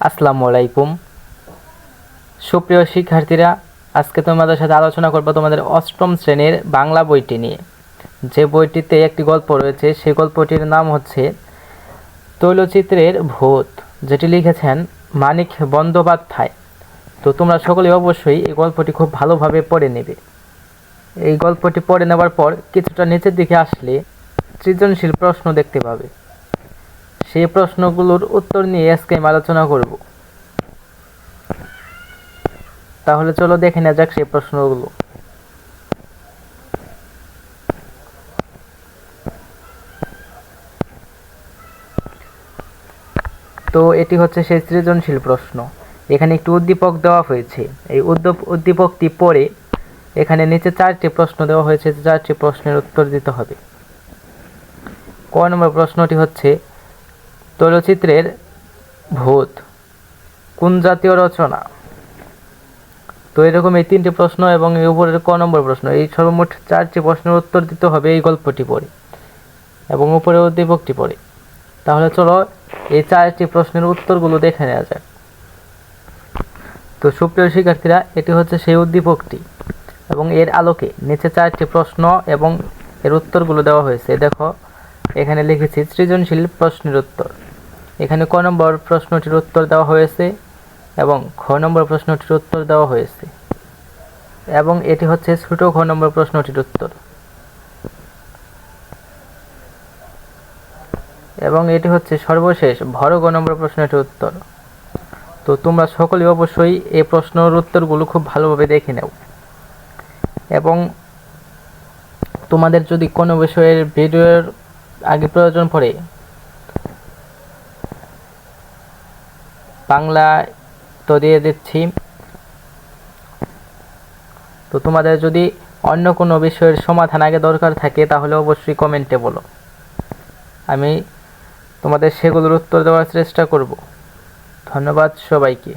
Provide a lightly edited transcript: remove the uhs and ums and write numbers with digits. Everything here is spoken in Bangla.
আসসালামু আলাইকুম সুপ্রিয় শিক্ষার্থীরা, আজকে তোমাদের সাথে আলোচনা করব তোমাদের অষ্টম শ্রেণীর বাংলা বইটি নিয়ে। যে বইটিতে একটি গল্প রয়েছে, সেই গল্পটির নাম হচ্ছে তৈলচিত্রের ভূত, যেটি লিখেছেন মানিক বন্দ্যোপাধ্যায়। তো তোমরা সকলে অবশ্যই এই গল্পটি খুব ভালোভাবে পড়ে নেবে। এই গল্পটি পড়ে নেওয়ার পর কিছুটা নিচের দিকে আসলে সৃজনশীল প্রশ্ন দেখতে পাবে। সেই প্রশ্নগুলোর উত্তর নিয়ে আজকে আমি আলোচনা করব। তাহলে চলো দেখে নেওয়া যাক সেই প্রশ্নগুলো। তো এটি হচ্ছে সেই সৃজনশীল প্রশ্ন। এখানে একটি উদ্দীপক দেওয়া হয়েছে। এই উদ্দীপকটি পড়ে এখানে নিচে 4টি প্রশ্ন দেওয়া হয়েছে। 4টি প্রশ্নের উত্তর দিতে হবে। ক নম্বর প্রশ্নটি হচ্ছে, তৈলচিত্রের ভূত কোন জাতীয় রচনা? তো এরকম এই 3টি প্রশ্ন এবং এই উপরের ক নম্বর প্রশ্ন, এই সর্বমোট 4টি প্রশ্নের উত্তর দিতে হবে এই গল্পটি পড়ে এবং উপরের উদ্দীপকটি পড়ে। তাহলে চলো এই 4টি প্রশ্নের উত্তরগুলো দেখে নেওয়া যাক। তো সুপ্রিয় শিক্ষার্থীরা, এটি হচ্ছে সেই উদ্দীপকটি এবং এর আলোকে নিচে 4টি প্রশ্ন এবং এর উত্তরগুলো দেওয়া হয়েছে। দেখো, এখানে লিখেছি সৃজনশীল প্রশ্নের উত্তর। এখানে ক নম্বর প্রশ্নটির উত্তর দেওয়া হয়েছে এবং খ নম্বর প্রশ্নটির উত্তর দেওয়া হয়েছে এবং এটি হচ্ছে ছোট খ নম্বর প্রশ্নটির উত্তর এবং এটি হচ্ছে সর্বশেষ বড় গ নম্বর প্রশ্নটির উত্তর। তো তোমরা সকলে অবশ্যই এই প্রশ্নের উত্তরগুলো খুব ভালোভাবে দেখে নাও এবং তোমাদের যদি কোনো বিষয়ের ভিডিওর আগে প্রয়োজন পড়ে, বাংলা তো দিয়ে দিচ্ছি। তো তোমাদের যদি অন্য কোনো বিষয়ের সমাধান আগে দরকার থাকে তাহলে অবশ্যই কমেন্টে বলো, আমি তোমাদের সেগুলোর উত্তর দেওয়ার চেষ্টা করব। ধন্যবাদ সবাইকে।